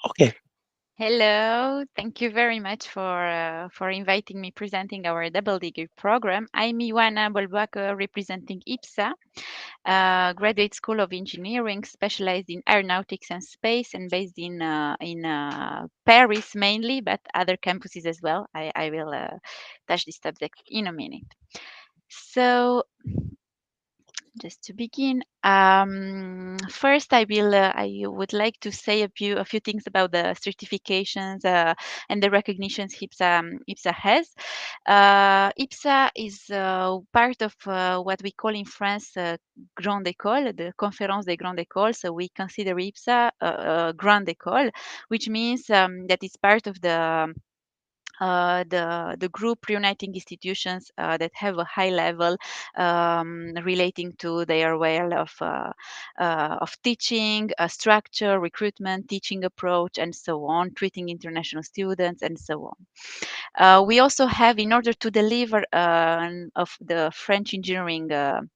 Okay. Hello, thank you very much for inviting me presenting our double degree program. I'm Ioana Bolbaco representing IPSA, Graduate School of Engineering specialized in aeronautics and space and based in Paris mainly, but other campuses as well. I will touch this subject in a minute. So just to begin, first I would like to say a few things about the certifications and the recognitions IPSA has. IPSA is part of what we call in France Grande École, the Conférence des Grandes Écoles. So we consider IPSA a Grande École, which means that it's part of the group reuniting institutions that have a high level relating to their way of teaching, structure, recruitment, teaching approach, and so on, treating international students, and so on. We also have, in order to deliver of the French engineering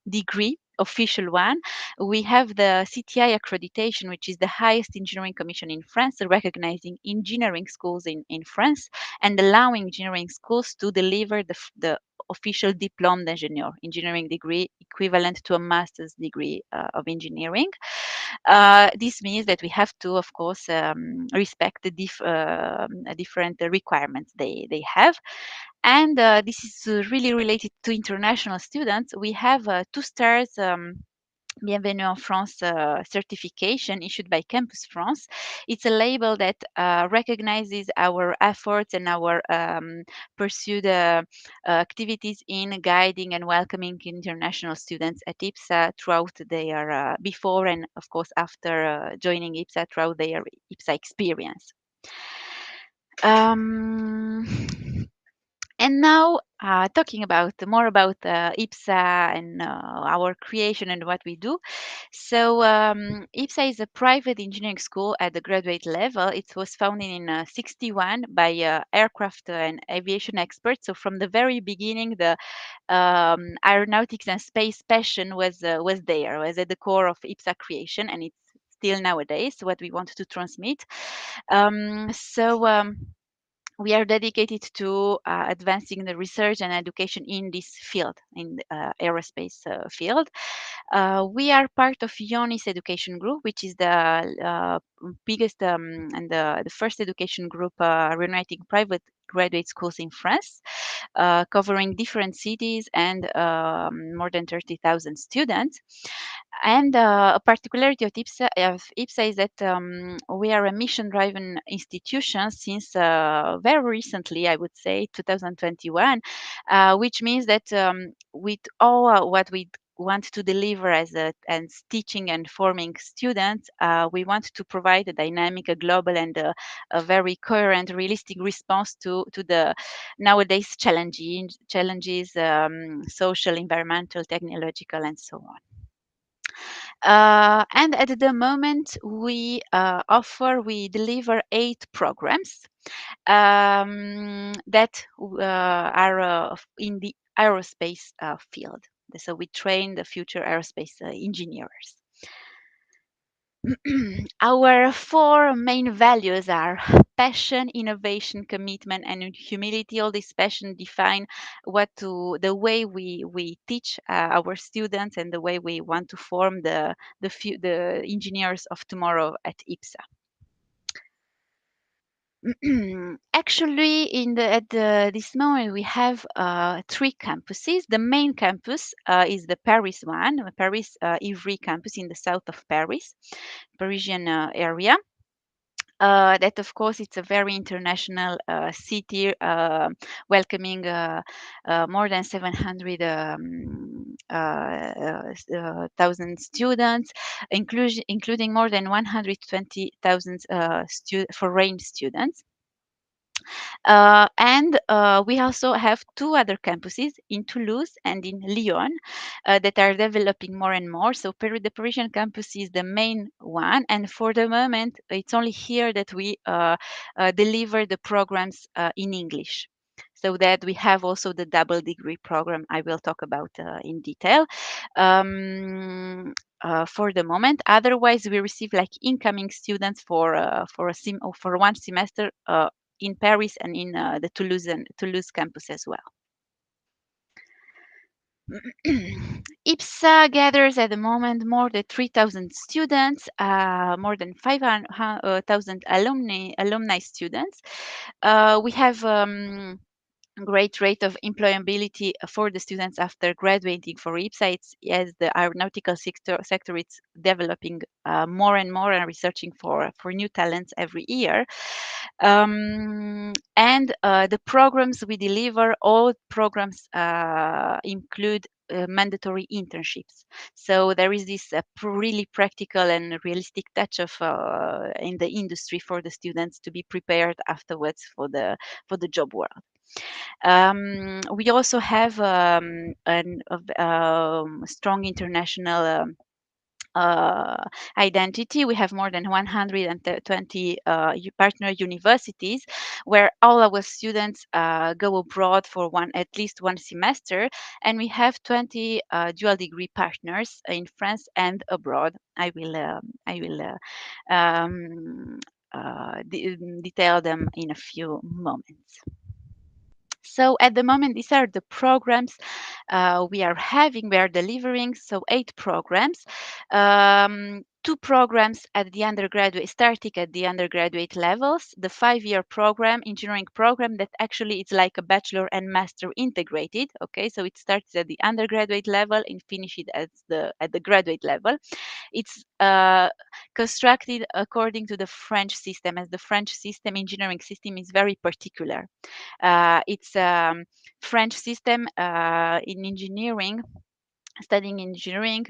degree, official one, we have the CTI accreditation, which is the highest engineering commission in France, recognizing engineering schools in France and allowing engineering schools to deliver the official diplôme d'ingénieur, engineering degree equivalent to a master's degree of engineering. This means that we have to, of course, respect the different requirements they have. And this is really related to international students. We have 2 stars. Bienvenue en France certification issued by Campus France. It's a label that recognizes our efforts and our pursued activities in guiding and welcoming international students at IPSA throughout their before and, of course, after joining IPSA throughout their IPSA experience. Um, and now, talking about more about IPSA and our creation and what we do. So, IPSA is a private engineering school at the graduate level. It was founded in 61 by aircraft and aviation experts. So, from the very beginning, the aeronautics and space passion was there, was at the core of IPSA creation, and it's still nowadays what we want to transmit. So. We are dedicated to advancing the research and education in this field, in the aerospace field. We are part of IONIS Education Group, which is the biggest and the first education group reuniting private graduate schools in France, covering different cities and more than 30,000 students. And a particularity of IPSA is that we are a mission-driven institution since very recently, I would say 2021, which means that with all what we want to deliver as teaching and forming students, we want to provide a dynamic, a global, and a very coherent, realistic response to the nowadays challenges, social, environmental, technological, and so on. And at the moment, we deliver 8 programs that are in the aerospace field. So we train the future aerospace engineers. Our 4 main values are passion, innovation, commitment, and humility. All this passion define the way we teach our students and the way we want to form the engineers of tomorrow at IPSA. Actually, this moment we have 3 campuses. The main campus is the Paris one, the Paris Ivry campus in the south of Paris, Parisian area. That of course it's a very international city, welcoming more than 700 thousand students, including more than 120,000 foreign students. And we also have 2 other campuses in Toulouse and in Lyon that are developing more and more. So the Parisian campus is the main one, and for the moment, it's only here that we deliver the programs in English. so that we have also the double degree program I will talk about in detail. For the moment, otherwise we receive like incoming students for one semester in Paris and in the Toulouse campus as well. IPSA gathers at the moment more than 3,000 students, more than 5,000 alumni students. We have great rate of employability for the students after graduating for IPSA. It's as the aeronautical sector it's developing more and more and researching for new talents every year. And the programs we deliver, all programs include mandatory internships. So there is this really practical and realistic touch of in the industry for the students to be prepared afterwards for the job world. We also have a strong international identity. We have more than 120 partner universities where all our students go abroad for at least one semester, and we have 20 dual degree partners in France and abroad. I will detail them in a few moments. So at the moment, these are the programs we are delivering. So 8 programs, 2 programs at the undergraduate, starting at the undergraduate levels, the 5-year program, engineering program that actually it's like a bachelor and master integrated. Okay, so it starts at the undergraduate level and finishes at the graduate level. It's constructed according to the French system, as the French system, engineering system, is very particular. It's French system in engineering. Studying engineering,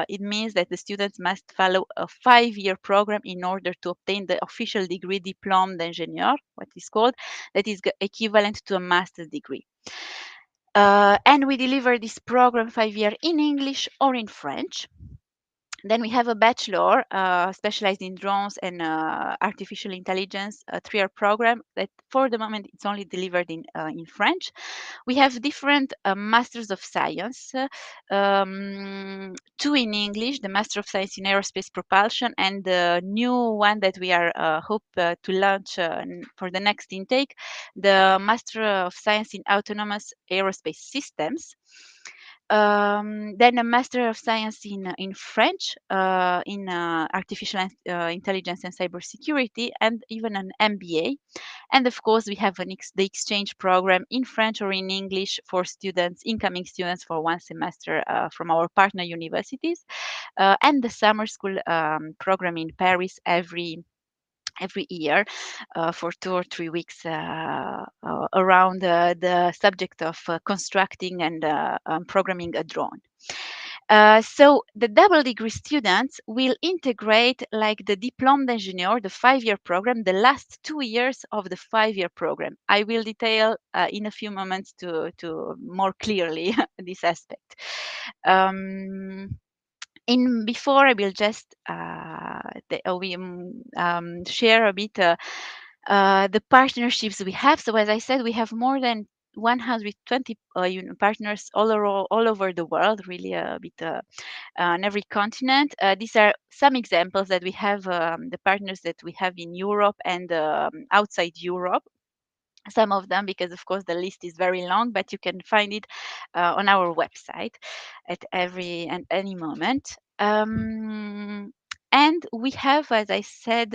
it means that the students must follow a 5-year program in order to obtain the official degree diplôme d'ingénieur, what is called, that is equivalent to a master's degree. And we deliver this program 5-year in English or in French. Then we have a bachelor specialized in drones and artificial intelligence, a 3-year program that for the moment it's only delivered in French. We have different masters of science, 2 in English, the Master of Science in Aerospace Propulsion, and the new one that we are hope to launch for the next intake, the Master of Science in Autonomous Aerospace Systems. Then a Master of Science in French, in Artificial Intelligence and Cybersecurity, and even an MBA. And of course, we have the exchange program in French or in English for students, incoming students for one semester from our partner universities, and the summer school program in Paris every year for 2 or 3 weeks around the subject of constructing and programming a drone. So the double degree students will integrate like the diplôme d'ingénieur, the 5-year program, the last 2 years of the 5-year program. I will detail in a few moments to more clearly this aspect. Before I will just share a bit the partnerships we have. So as I said, we have more than 120 partners all over the world, really a bit on every continent. These are some examples that we have, the partners that we have in Europe and outside Europe. Some of them, because of course the list is very long, but you can find it on our website at every and any moment. And we have, as I said,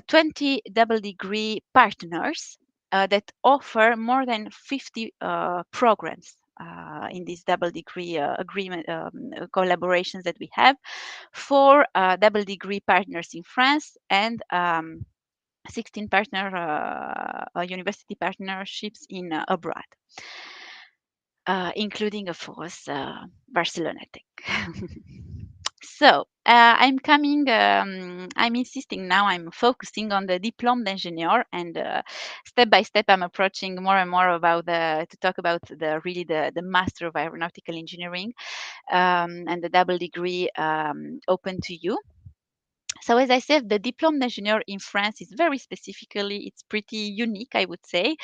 20 double degree partners that offer more than 50 programs in these double degree agreement collaborations that we have for double degree partners in France and 16 university partnerships in abroad, including, of course, Barcelona Tech. So I'm insisting now, I'm focusing on the diplôme d'ingénieur, and step by step I'm approaching more and more to talk about the Master of Aeronautical Engineering and the double degree open to you. So as I said, the diplôme d'ingénieur in France is very specifically, it's pretty unique, I would say.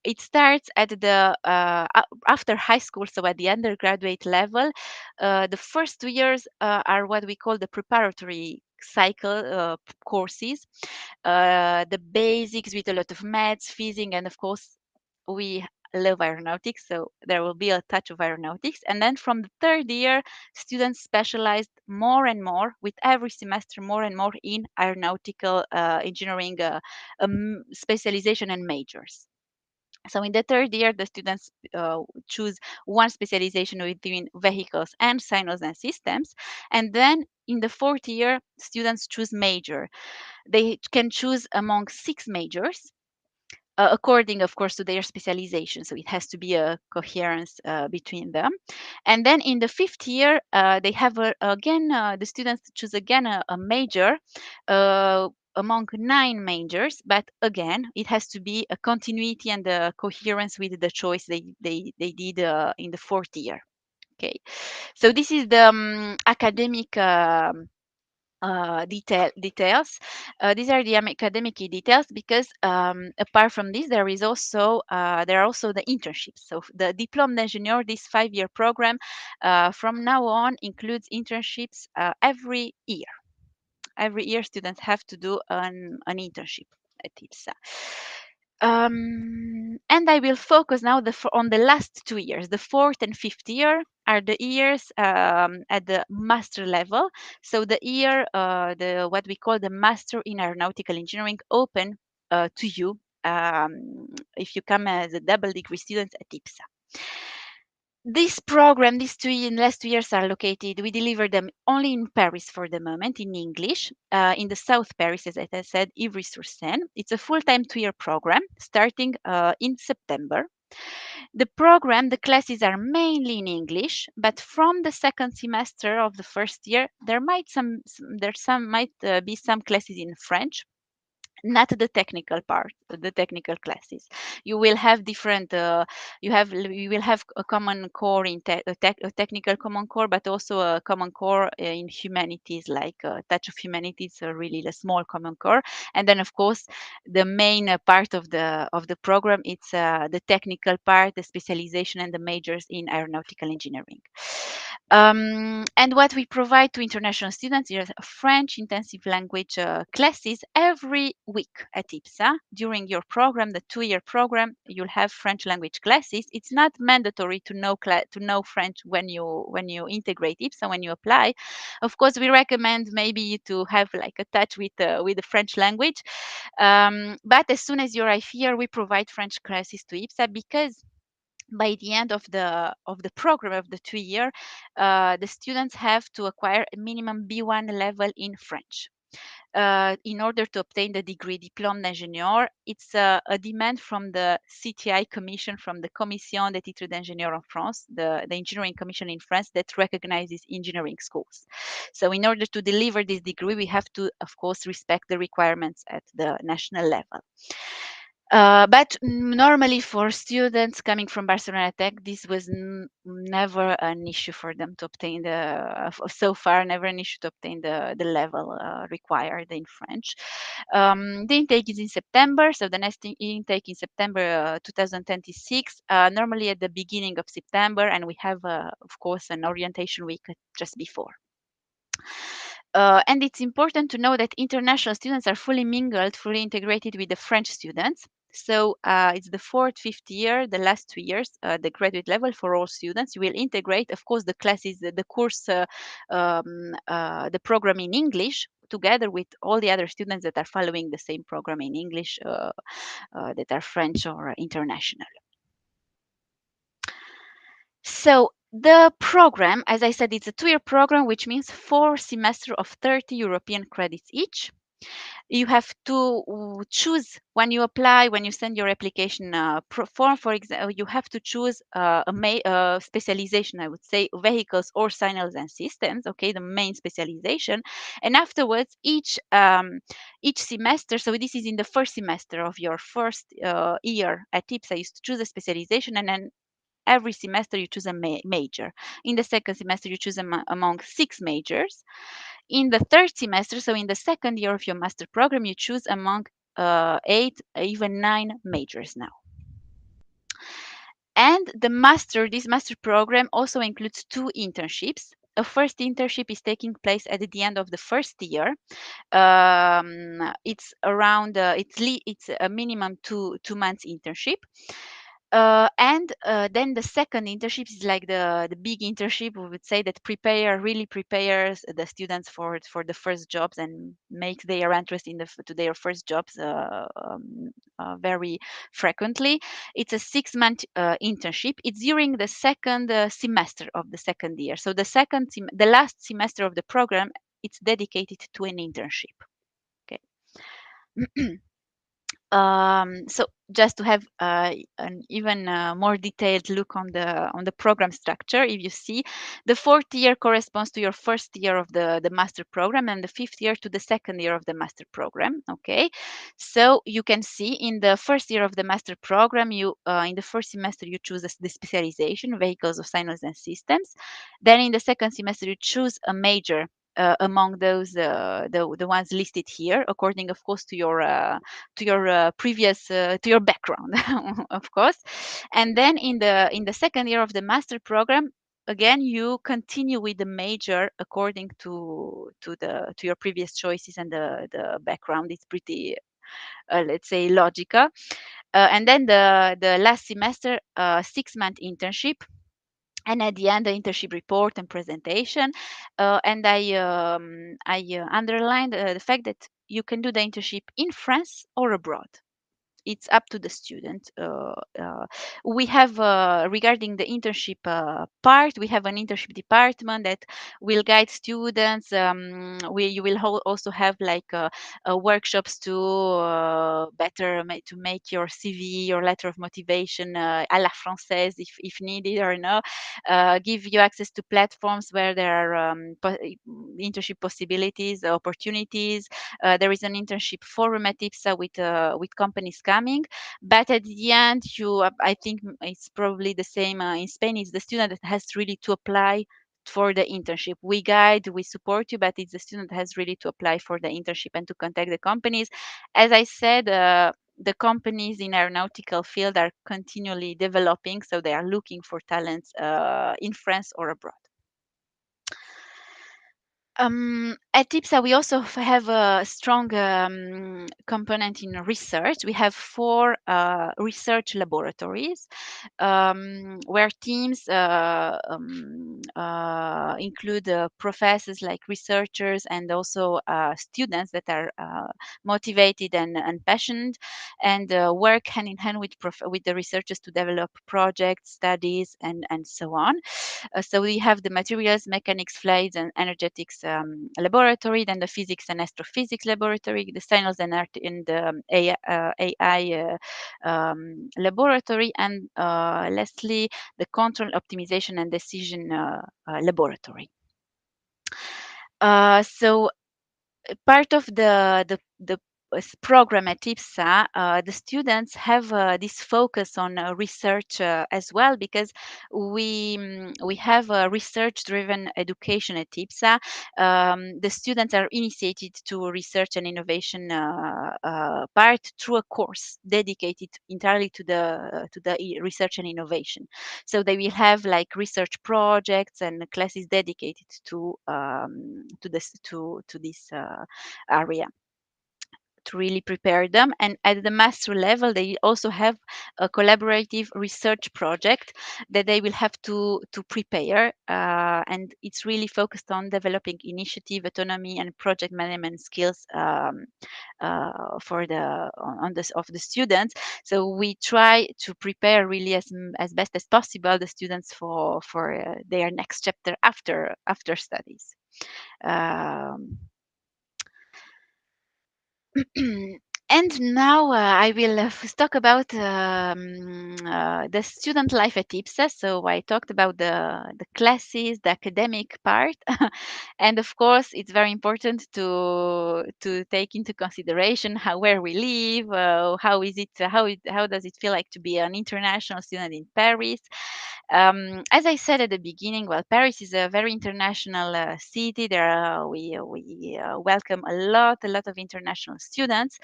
It starts at the after high school, so at the undergraduate level. The first 2 years are what we call the preparatory cycle courses, the basics with a lot of maths, physics, and of course we love aeronautics, so there will be a touch of aeronautics. And then from the third year, students specialized more and more with every semester, more and more in aeronautical engineering specialization and majors. So in the third year, the students choose one specialization within vehicles and signals and systems. And then in the fourth year, students choose major. They can choose among 6 majors, according, of course, to their specialization. So it has to be a coherence between them. And then in the fifth year, they have again, the students choose again a major. Among 9 majors, but again, it has to be a continuity and a coherence with the choice they did in the fourth year. Okay, so this is the academic details. These are the academic key details, because apart from this, there are also the internships. So the diplôme d'ingénieur, this 5-year program, from now on includes internships every year. Every year, students have to do an internship at IPSA. And I will focus now on the last 2 years. The fourth and fifth year are the years at the master level. So the year, the what we call the Master in Aeronautical Engineering, open to you if you come as a double degree student at IPSA. This program, last 2 years are located, we deliver them only in Paris for the moment, in English, in the South Paris, as I said, Ivry-sur-Seine. It's a full-time 2-year program starting in September. The program, the classes are mainly in English, but from the second semester of the first year, might be some classes in French, not the technical part, the technical classes. You will have different you will have a common core in a technical common core, but also a common core in humanities, like touch of humanities, so really the small common core. And then of course the main part of the program, it's the technical part, the specialization and the majors in aeronautical engineering. And what we provide to international students is French intensive language classes every week at IPSA. During your program, the 2-year program, you'll have French language classes. It's not mandatory to know French when you integrate IPSA, when you apply. Of course, we recommend maybe to have like a touch with the French language. But as soon as you arrive here, we provide French classes to IPSA, because by the end of the program of the 2 year, the students have to acquire a minimum B1 level in French. In order to obtain the degree diplôme d'ingénieur, it's a demand from the CTI Commission, from the Commission des titres d'ingénieur en France, the engineering commission in France that recognizes engineering schools. So in order to deliver this degree, we have to, of course, respect the requirements at the national level. But normally for students coming from Barcelona Tech, this was never an issue for them to obtain so far, never an issue to obtain the level required in French. The intake is in September, so the next intake in September 2026, normally at the beginning of September, and we have, of course, an orientation week just before. And it's important to know that international students are fully mingled, fully integrated with the French students. So it's the fourth, fifth year, the last 2 years, the graduate level for all students. You will integrate, of course, the classes, the course, the program in English, together with all the other students that are following the same program in English, that are French or international. So the program, as I said, it's a 2-year program, which means 4 semesters of 30 European credits each. You have to choose when you apply, when you send your application form, for example, you have to choose a specialization, I would say, vehicles or signals and systems, okay, the main specialization. And afterwards, each semester, so this is in the first semester of your first year at IPSA, you choose a specialization, and then every semester you choose a major. In the second semester, you choose among 6 majors. in the third semester, so in the second year of your master program, you choose among 8, even 9 majors now. And this master program also includes 2 internships. A first internship is taking place at the end of the first year. It's around it's a minimum 2 months internship. And then the second internship is like the big internship, we would say, that really prepares the students for the first jobs and makes their interest to their first jobs very frequently. It's a 6-month internship. It's during the second semester of the second year. So the last semester of the program, it's dedicated to an internship. Okay. So just to have an even more detailed look on the program structure, if you see, the fourth year corresponds to your first year of the master program, and the fifth year to the second year of the master program. Okay, so you can see in the first year of the master program, you in the first semester you choose the specialization, vehicles of signals and systems. Then in the second semester you choose a major among those the ones listed here, according, of course, to your previous to your background, of course. And then in the second year of the master program, again you continue with the major according to your previous choices, and the background is pretty let's say logical. And then the last semester, 6-month internship, and at the end the internship report and presentation. And I underlined the fact that you can do the internship in France or abroad. It's up to the student. We have, regarding the internship part, we have an internship department that will guide students. You will also have like workshops to to make your CV, your letter of motivation, à la française, if needed or no. Give you access to platforms where there are internship possibilities, opportunities. There is an internship forum at IPSA with companies coming, but at the end, I think it's probably the same in Spain. It's the student that has really to apply for the internship. We guide, we support you, but it's the student that has really to apply for the internship and to contact the companies. As I said, the companies in aeronautical field are continually developing, so they are looking for talents in France or abroad. At IPSA, we also have a strong component in research. We have 4 research laboratories where teams include professors, like researchers, and also students that are motivated and passionate, and work hand in hand with the researchers to develop projects, studies, and so on. So we have the materials, mechanics, fluids, and energetics laboratory, then the physics and astrophysics laboratory, the signals and art in the AI laboratory, and lastly, the control, optimization, and decision laboratory. So part of the program at IPSA, the students have this focus on research as well, because we have a research-driven education at IPSA. The students are initiated to research and innovation part through a course dedicated entirely to the research and innovation. So they will have like research projects and classes dedicated to this area, to really prepare them. And at the master level, they also have a collaborative research project that they will have to prepare, and it's really focused on developing initiative, autonomy, and project management skills for the on this of the students. So we try to prepare really as best as possible the students for their next chapter after studies. Um, And now I will talk about the student life at IPSA. So I talked about the classes, the academic part, and of course it's very important to take into consideration how where we live, how is it, how does it feel like to be an international student in Paris. As I said at the beginning, well, Paris is a very international city. There are, we welcome a lot of international students,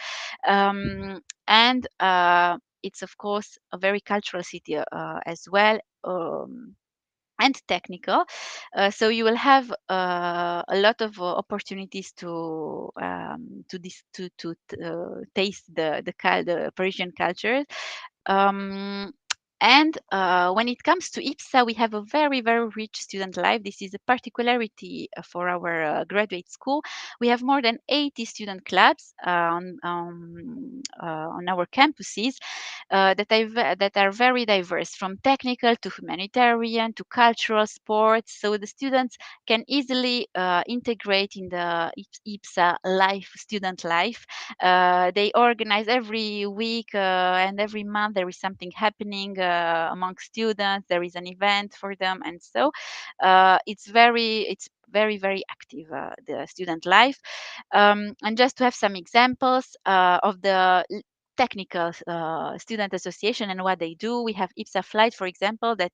and it's of course a very cultural city as well. And technical, so you will have a lot of opportunities to taste the Parisian culture. um, and when it comes to IPSA, we have a very, very rich student life. This is a particularity for our graduate school. We have more than 80 student clubs on our campuses that are very diverse, from technical to humanitarian to cultural, sports. So the students can easily integrate in the IPSA life, student life. They organize every week and every month there is something happening among students. There is an event for them, and so it's very, very active, the student life. And just to have some examples of the technical student association and what they do, we have IPSA Flight, for example, that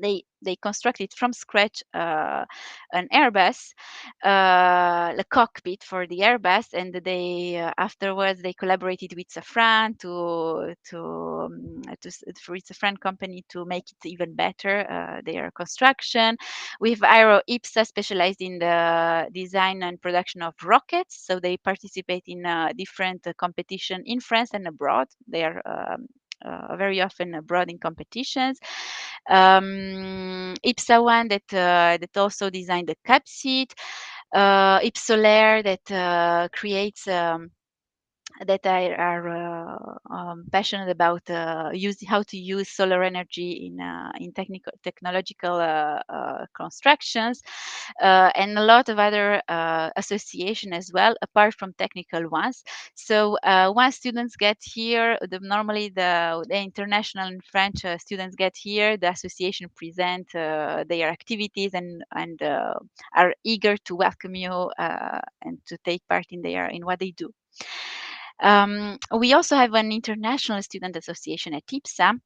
they constructed from scratch an Airbus, the cockpit for the Airbus, and they afterwards they collaborated with Safran for its Safran company to make it even better, their construction. We have Aero IPSA, specialized in the design and production of rockets, so they participate in different competition in France and abroad. They are very often abroad in competitions. IPSA one that also designed the cap seat. IPSOLAIR that creates that are passionate about using how to use solar energy in technological constructions, and a lot of other association as well, apart from technical ones. So once students get here, normally the international and French students get here, the association present their activities and are eager to welcome you and to take part in what they do. We also have an international student association at IPSA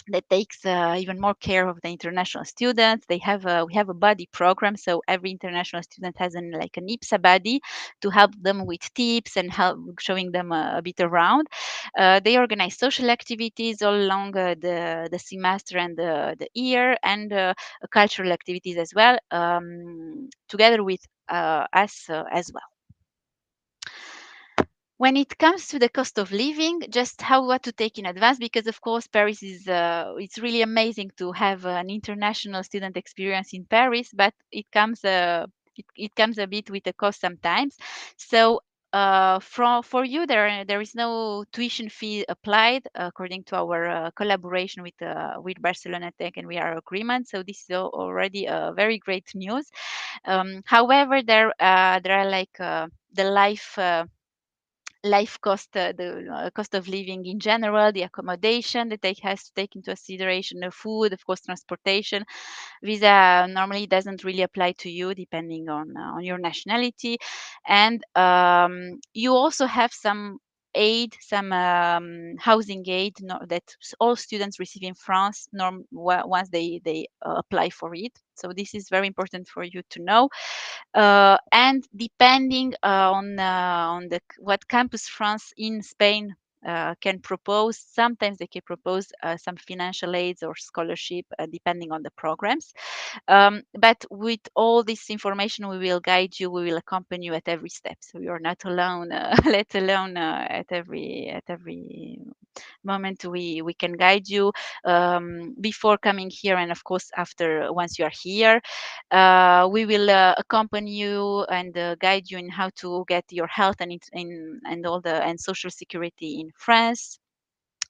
that takes even more care of the international students. We have a buddy program, so every international student has an IPSA buddy to help them with tips and help showing them a bit around. They organize social activities all along the semester and the year, and cultural activities as well, together with us as well. When it comes to the cost of living, just how what to take in advance, because of course Paris is it's really amazing to have an international student experience in Paris, but it comes a bit with a cost sometimes. So for you, there is no tuition fee applied according to our collaboration with Barcelona Tech and we are agreement. So this is already a very great news. However, there are the life cost, the cost of living in general, the accommodation that they has to take into consideration, the food, of course, transportation. Visa normally doesn't really apply to you depending on your nationality, and you also have some aid, some housing aid that all students receive in France once they apply for it. So this is very important for you to know. And depending on what Campus France in Spain can propose, sometimes they can propose some financial aids or scholarship depending on the programs. But with all this information, we will guide you, we will accompany you at every step. So you're not alone, let alone at every moment. We can guide you before coming here, and of course after once you are here. We will accompany you and guide you in how to get your health and all the and social security in France.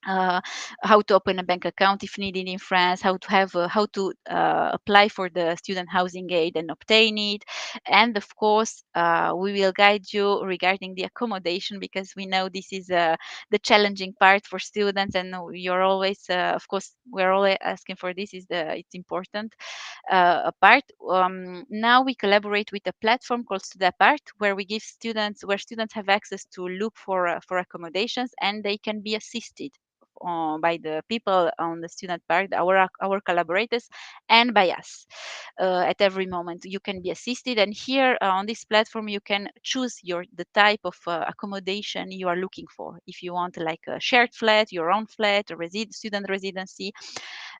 uh, how to open a bank account if needed in France, how to apply for the student housing aid and obtain it, and of course we will guide you regarding the accommodation, because we know this is the challenging part for students, and you're always, of course, we're always asking for this. Is the It's important apart. Now we collaborate with a platform called Studapart, where students have access to look for accommodations, and they can be assisted by the people on the student part, our collaborators, and by us. At every moment, you can be assisted, and here on this platform, you can choose the type of accommodation you are looking for. If you want like a shared flat, your own flat, a student residency,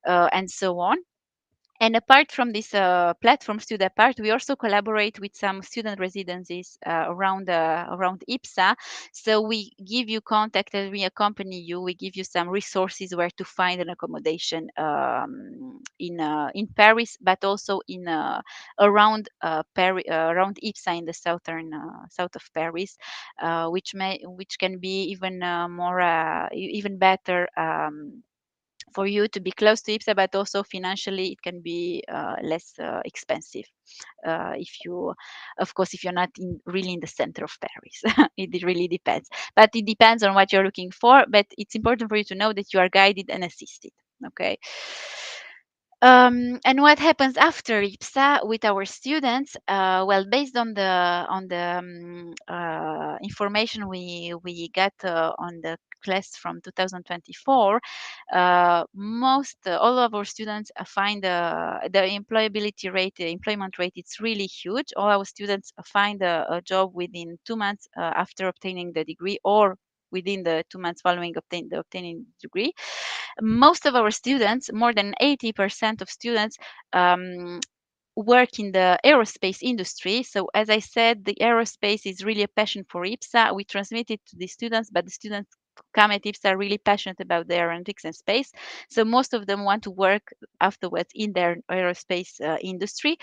and so on. And apart from this platform, Studapart, we also collaborate with some student residencies around IPSA. So we give you contact and we accompany you. We give you some resources where to find an accommodation in Paris, but also in around IPSA in the south of Paris, which can be even more even better. For you to be close to IPSA, but also financially it can be less expensive if you, of course, if you're not really in the center of Paris. It really depends, but it depends on what you're looking for. But it's important for you to know that you are guided and assisted. Okay. And what happens after IPSA with our students? Well, based on the information we got on the class from 2024, most all of our students find the employability rate, the employment rate, it's really huge. All our students find a job within 2 months after obtaining the degree, or within the 2 months following the obtaining degree. Most of our students, more than 80% of students, um, work in the aerospace industry. So as I said, the aerospace is really a passion for IPSA. We transmit it to the students, but the students come at IPSA are really passionate about the aeronautics and space. So most of them want to work afterwards in their aerospace industry.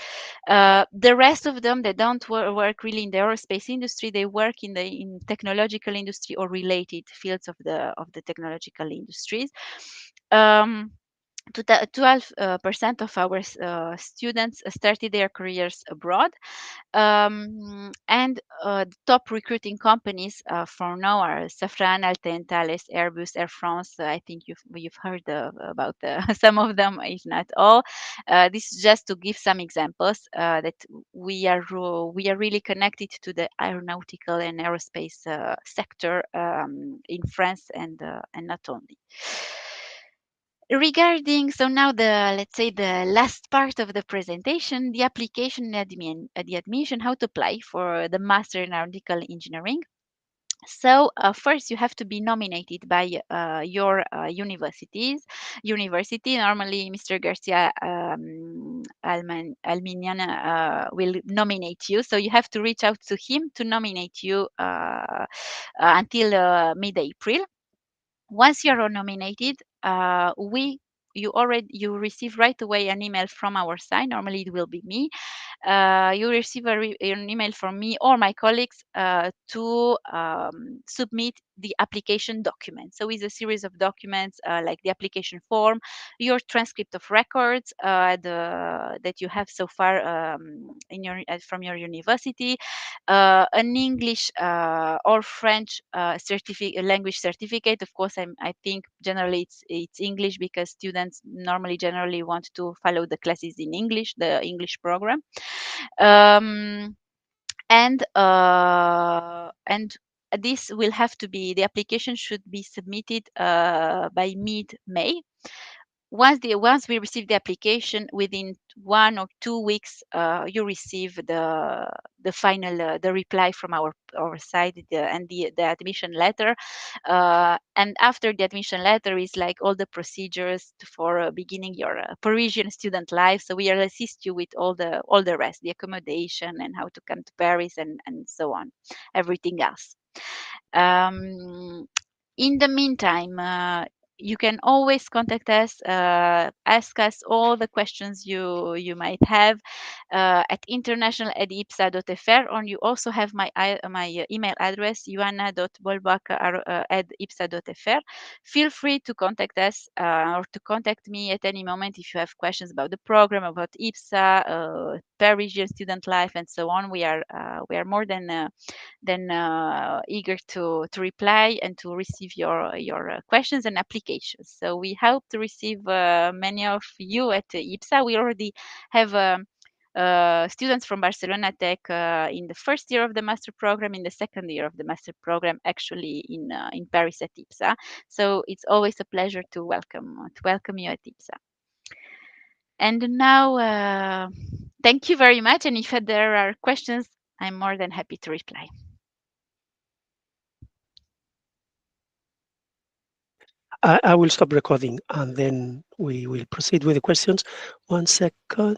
The rest of them, they don't work really in the aerospace industry. They work in technological industry or related fields of the technological industries. Um, 12% of our students started their careers abroad, and the top recruiting companies for now are Safran, Alten, Thales, Airbus, Air France. I think you've heard about some of them, if not all. This is just to give some examples that we are really connected to the aeronautical and aerospace sector in France, and not only. Regarding, so now let's say the last part of the presentation, the application and the admission, how to apply for the master in aeronautical engineering. So first, you have to be nominated by your university. Normally, Mr. Garcia Alminian will nominate you. So you have to reach out to him to nominate you until mid-April. Once you're nominated, you receive right away an email from our side. Normally, it will be me. You receive an email from me or my colleagues to submit the application document. So it's a series of documents like the application form, your transcript of records that you have so far from your university, an English or French language certificate. Of course, I think generally it's English, because students normally generally want to follow the classes in English, the English program. Um, and this will have to be, the application should be submitted by mid-May. Once we receive the application, within 1 or 2 weeks, you receive the final the reply from our side, the admission letter. And after the admission letter is like all the procedures for beginning your Parisian student life. So we will assist you with all the rest, the accommodation and how to come to Paris, and so on, everything else. In the meantime, you can always contact us, ask us all the questions you might have at international@ipsa.fr, or you also have my email address, joanna.bolbach@ipsa.fr. Feel free to contact us or to contact me at any moment if you have questions about the program, about IPSA, Parisian student life, and so on. We are more than eager to reply and to receive your questions and applications. So we hope to receive many of you at IPSA. We already have students from Barcelona Tech in the first year of the master program, in the second year of the master program, actually in Paris at IPSA. So it's always a pleasure to welcome you at IPSA. And now, thank you very much. And if there are questions, I'm more than happy to reply. I will stop recording and then we will proceed with the questions. 1 second.